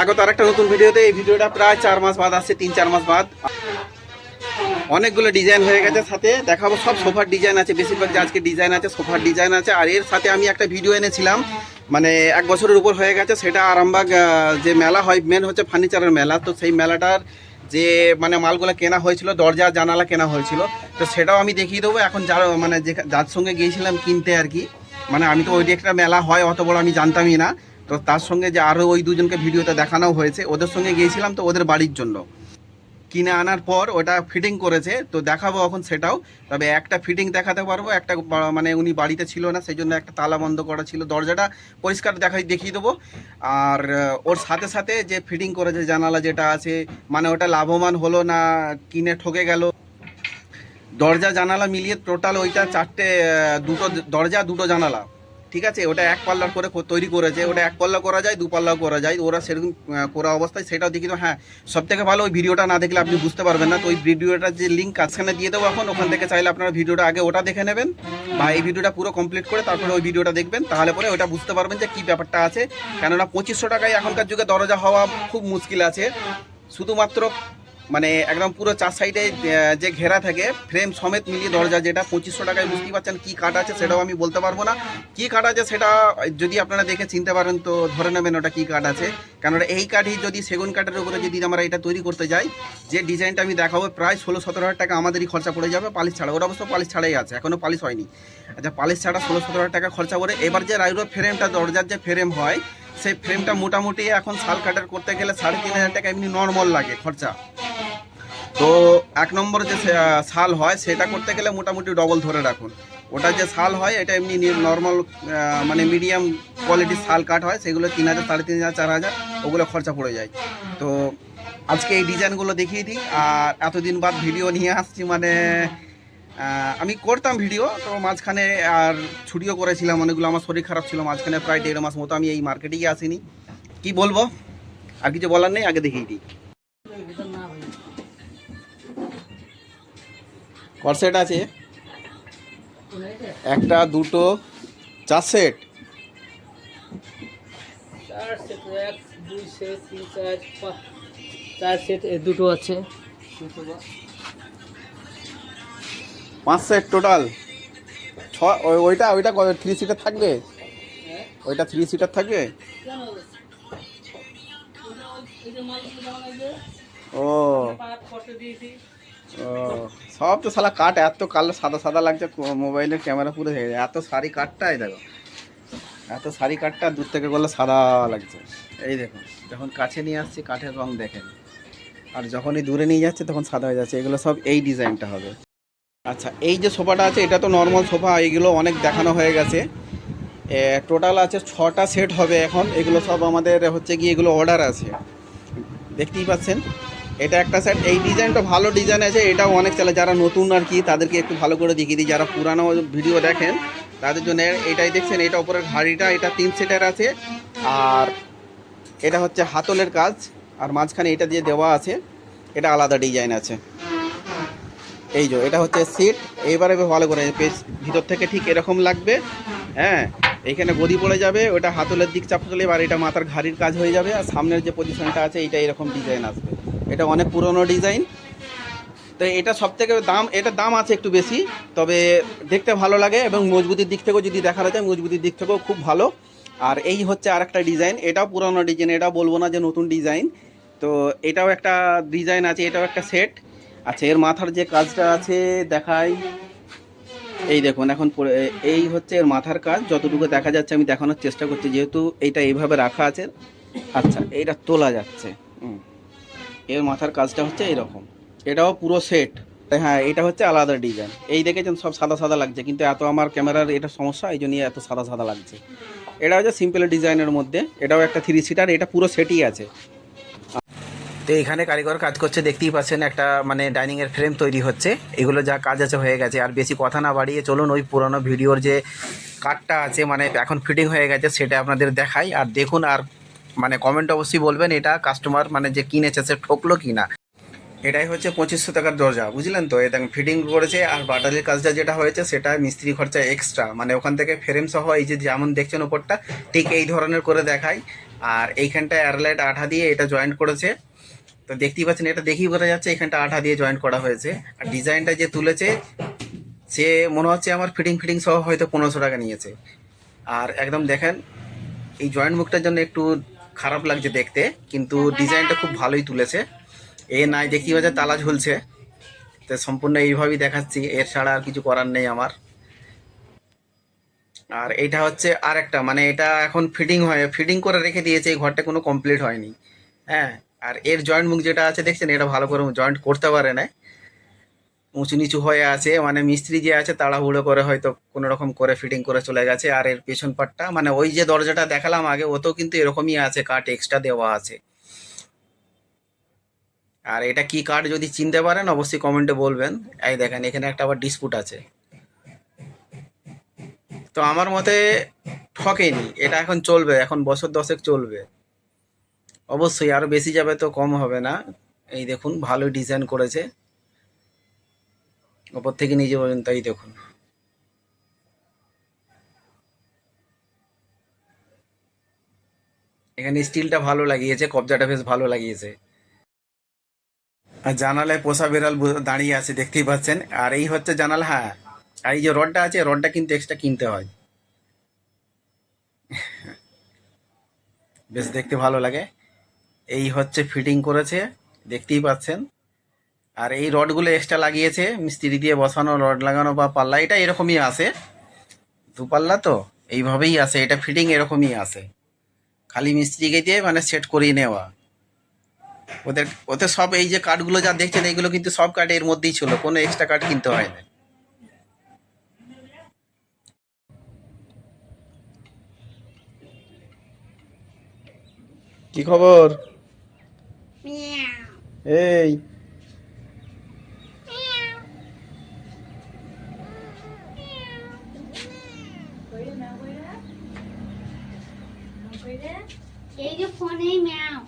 স্বাগত আর একটা নতুন ভিডিওতে। এই ভিডিওটা প্রায় 4 মাস বাদ আসছে, 3-4 মাস বাদ। অনেকগুলো ডিজাইন হয়ে গেছে, সাথে দেখাবো সব সোফার ডিজাইন আছে, বেশিরভাগ যে আজকে ডিজাইন আছে সোফার ডিজাইন আছে। আর এর সাথে আমি একটা ভিডিও এনেছিলাম, মানে 1 বছরের উপর হয়ে গেছে, সেটা আরামবাগ যে মেলা হয়, মেন হচ্ছে ফার্নিচারের মেলা। তো সেই মেলাটার যে মানে মালগুলো কেনা হয়েছিল, দরজা জানালা কেনা হয়েছিল, তো সেটাও আমি দেখিয়ে দেবো। এখন যার মানে যার সঙ্গে গিয়েছিলাম কিনতে আর কি, মানে আমি তো ওই একটা মেলা হয় অত বড় আমি জানতামই না। তো তার সঙ্গে যে আরও ওই দুজনকে ভিডিওতে দেখানো হয়েছে, ওদের সঙ্গে গিয়েছিলাম তো ওদের বাড়ির জন্য কিনে আনার পর ওটা ফিটিং করেছে, তো দেখাবো এখন সেটাও। তবে একটা ফিটিং দেখাতে পারবো, একটা মানে উনি বাড়িতে ছিল না, সেই জন্য একটা তালা বন্ধ করা ছিল, দরজাটা পরিষ্কার দেখিয়ে দেবো। আর ওর সাথে সাথে যে ফিটিং করেছে জানালা যেটা আছে, মানে ওটা লাভবান হলো না কিনে ঠকে গেল। দরজা জানালা মিলিয়ে টোটাল ওইটা 4টে, 2টো দরজা 2টো জানালা, ঠিক আছে। ওটা 1 পাল্লার করে তৈরি করেছে, ওটা 1 পাল্লা করা যায়, 2 পাল্লাও করা যায়, ওরা সেরকম করা অবস্থায় সেটাও দেখি। তো হ্যাঁ, সব থেকে ভালো ওই ভিডিওটা না দেখলে আপনি বুঝতে পারবেন না। তো ওই ভিডিওটার যে লিঙ্ক কাছখানে দিয়ে দেবো এখন, ওখান থেকে চাইলে আপনারা ভিডিওটা আগে ওটা দেখে নেবেন, বা এই ভিডিওটা পুরো কমপ্লিট করে তারপরে ওই ভিডিওটা দেখবেন, তাহলে পরে ওটা বুঝতে পারবেন যে কী ব্যাপারটা আছে। কেননা 2500 টাকায় এখনকার যুগে দরজা হওয়া খুব মুশকিল আছে। শুধুমাত্র মানে একদম পুরো 4 সাইডে যে ঘেরা থাকে ফ্রেম সমেত মিলিয়ে দরজা, যেটা 2500 টাকায়, বুঝতেই পারছেন কী কাঠ আছে সেটাও আমি বলতে পারবো না। কী কাঠ আছে সেটা যদি আপনারা দেখে চিনতে পারেন তো ধরে নেবেন ওটা কী কাঠ আছে। কেননা এই কাঠই যদি সেগুন কাঠের উপরে যদি আমরা এটা তৈরি করতে যাই, যে ডিজাইনটা আমি দেখাবো প্রায় 16-17 হাজার টাকা আমাদেরই খরচা পড়ে যাবে পালিশ ছাড়া। ওরা অবশ্য পালিশ ছাড়াই আছে, এখনও পালিশ হয়নি। আচ্ছা, পালিশ ছাড়া 16-17 হাজার টাকা খরচা করে। এবার যে রাইরো ফ্রেমটা, দরজার যে ফ্রেম হয়, সেই ফ্রেমটা মোটামুটি এখন শাল কাটার করতে গেলে 3500 টাকা এমনি নর্মাল লাগে খরচা। তো 1 নম্বর যে শাল হয় সেটা করতে গেলে মোটামুটি ডবল ধরে রাখুন। ওটা যে শাল হয় এটা এমনি নর্মাল মানে মিডিয়াম কোয়ালিটির শাল কাঠ হয়, সেগুলো 3000, 3500, 4000 ওগুলো খরচা পড়ে যায়। তো আজকে এই ডিজাইনগুলো দেখিয়ে দিই। আর এতদিন বাদ ভিডিও নিয়ে আসছি, মানে আমি করতাম ভিডিও তো মাঝখানে, আর ছুটিও করেছিলাম অনেকগুলো, আমার শরীর খারাপ ছিল মাঝখানে, প্রায় 1.5 মাস মতো আমি এই মার্কেটেই আসিনি। কি বলবো, আর কিছু বলার নেই, আগে দেখিয়ে দিই। কর্সেট আছে 1টা 2টো 4 সেট, 4 সেট, 1 2 সেট 3 4 4 সেট, 2টো আছে, 5 সেট টোটাল। ওইটা 3 সিটার থাকবে, ওইটা 3 সিটার থাকবে। ও ও, সব তো শালা কাঠ এত কালো সাদা সাদা লাগছে, মোবাইলের ক্যামেরা পুরো হয়ে যায় এত সারি কাঠটাই। দেখো এত সারি কাঠটা দূর থেকে করলে সাদা লাগছে। এই দেখুন, যখন কাছে নিয়ে আসছি কাঠের রং দেখেন, আর যখনই দূরে নিয়ে যাচ্ছে তখন সাদা হয়ে যাচ্ছে। এগুলো সব এই ডিজাইনটা হবে। আচ্ছা, এই যে সোফাটা আছে এটা তো নর্মাল সোফা, এইগুলো অনেক দেখানো হয়ে গেছে। টোটাল আছে 6টা সেট হবে এখন। এগুলো সব আমাদের হচ্ছে গিয়ে এগুলো অর্ডার আছে, দেখতেই পাচ্ছেন। এটা একটা সেট, এই ডিজাইনটা ভালো ডিজাইন আছে, এটাও অনেক চলে। যারা নতুন আর কি তাদেরকে একটু ভালো করে দেখিয়ে দিই, যারা পুরানো ভিডিও দেখেন তাদের জন্য এটাই দেখছেন। এটা উপরের ঘাড়িটা এটা 3 সেটের আছে, আর এটা হচ্ছে হাতলের কাজ, আর মাঝখানে এটা দিয়ে দেওয়া আছে, এটা আলাদা ডিজাইন আছে। এই যে এটা হচ্ছে সিট, এইবারে ভালো করে ভিতর থেকে ঠিক এরকম লাগবে। হ্যাঁ, এইখানে গদি পড়ে যাবে, ওটা হাতলের দিক চাপলে, আর এটা মাথার ঘাড়ির কাজ হয়ে যাবে। আর সামনের যে পজিশনটা আছে এটা এরকম ডিজাইন আসবে। এটা অনেক পুরনো ডিজাইন, তো এটা সব থেকে দাম, এটার দাম আছে একটু বেশি, তবে দেখতে ভালো লাগে এবং মজবুতির দিক থেকেও যদি দেখা যায় মজবুতির দিক থেকেও খুব ভালো। আর এই হচ্ছে আর একটা ডিজাইন, এটাও পুরনো ডিজাইন, এটা বলবো না যে নতুন ডিজাইন। তো এটাও একটা ডিজাইন আছে, এটাও একটা সেট। আচ্ছা, এর মাথার যে কাজটা আছে দেখাই, এই দেখুন এখন এই হচ্ছে এর মাথার কাজ, যতটুকু দেখা যাচ্ছে আমি দেখানোর চেষ্টা করছি, যেহেতু এইটা এইভাবে রাখা আছে। আচ্ছা, এইটা তোলা যাচ্ছে। এর মাথার কাজটা হচ্ছে এরকম, এটাও পুরো সেট। হ্যাঁ, এটা হচ্ছে আলাদা ডিজাইন। এই দেখেছেন সব সাদা সাদা লাগছে, কিন্তু এত আমার ক্যামেরার এটা সমস্যা, এই জন্যই এত সাদা সাদা লাগছে। এটা হচ্ছে সিম্পল ডিজাইনের মধ্যে, এটাও একটা 3 সিটার, এটা পুরো সেটই আছে। তো এখানে কারিগর কাজ করছে, দেখতেই পাচ্ছেন একটা মানে ডাইনিংয়ের ফ্রেম তৈরি হচ্ছে। এগুলো যা কাজ আছে হয়ে গেছে। আর বেশি কথা না বাড়িয়ে চলুন ওই পুরোনো ভিডিওর যে কাঠটা আছে, মানে এখন ফিটিং হয়ে গেছে, সেটা আপনাদের দেখাই। আর দেখুন, আর মানে কমেন্ট অবশ্যই বলবেন এটা কাস্টমার মানে যে কিনেছে সে ঠকলো কি না। এটাই হচ্ছে 2500 টাকার দরজা, বুঝলেন তো। এটা ফিটিং করেছে। আর বাটালির কাজটা যেটা হয়েছে সেটা মিস্ত্রি খরচা এক্সট্রা, মানে ওখান থেকে ফ্রেম সহ এই যে যেমন দেখছেন ওপরটা ঠিক এই ধরনের করে দেখায়। আর এইখানটায় অ্যারলাইট আঠা দিয়ে এটা জয়েন্ট করেছে। তো দেখতেই পাচ্ছেন, এটা দেখেই বোঝা যাচ্ছে এখানটা আঠা দিয়ে জয়েন্ট করা হয়েছে। আর ডিজাইনটা যে তুলেছে সে মনে হচ্ছে আমার ফিটিং সহ হয়তো 1500 টাকা নিয়েছে। আর একদম দেখেন এই জয়েন্ট মুখটার জন্য একটু খারাপ লাগছে দেখতে, কিন্তু ডিজাইনটা খুব ভালোই তুলেছে। নাই দেখতেই পাচ্ছে তালা ঝুলছে, তো সম্পূর্ণ এইভাবেই দেখাচ্ছি, এর ছাড়া আর কিছু করার নেই আমার। আর এটা হচ্ছে আর একটা, মানে এটা এখন ফিটিং করে রেখে দিয়েছে, এই ঘরটা কোনো কমপ্লিট হয়নি। হ্যাঁ, আর এর জয়েন্ট মুখ যেটা আছে দেখছেন, এটা ভালো করে জয়েন্ট করতে পারে না, উঁচু নিচু হয়ে আছে, মানে মিস্ত্রি যে আছে তাড়াহুড়ো করে হয়তো কোনো রকম করে ফিটিং করে চলে গেছে। আর এর পেছন পাটটা, মানে ওই যে দরজাটা দেখালাম আগে, ওতেও কিন্তু এরকমই আছে, কাঠ এক্সট্রা দেওয়া আছে। আর এটা কি কাঠ যদি চিনতে পারেন অবশ্যই কমেন্টে বলবেন। এই দেখেন এখানে একটা আবার ডিসপুট আছে। তো আমার মতে ঠকেনি, এটা এখন চলবে, এখন বছর 10 চলবে অবশ্যই, আরো বেশি যাবে তো কম হবে না। এই দেখুন ভালো ডিজাইন করেছে ওপর থেকে নিচে পর্যন্ত, এই দেখুন। এখানে স্টিলটা ভালো লাগিয়েছে, কবজাটা বেশ ভালো লাগিয়েছে। আর জানালায় পোষা বিড়াল দাঁড়িয়ে আছে দেখতেই পাচ্ছেন। আর এই হচ্ছে জানালা। হ্যাঁ, আর এই যে রডটা আছে, রডটা কিন্তু এক্সট্রা কিনতে হয়, বেশ দেখতে ভালো লাগে। এই হচ্ছে ফিটিং করেছে দেখতেই পাচ্ছেন। আর এই রডগুলো এক্সট্রা লাগিয়েছে, মিস্ত্রি দিয়ে বসানো রড লাগানো বা পাল্লা, এটা এরকমই আসে, দুপাল্লা তো এইভাবেই আসে, এটা ফিটিং এরকমই আসে, খালি মিস্ত্রিকে দিয়ে মানে সেট করিয়ে নেওয়া। ওদের ওতে সব এই যে কাঠগুলো যা দেখছেন এইগুলো কিন্তু সব কাঠ এর মধ্যেই ছিল, কোনো এক্সট্রা কাঠ কিনতে হয় না। কি খবর? এই এই যে ফোনেই ম্যাও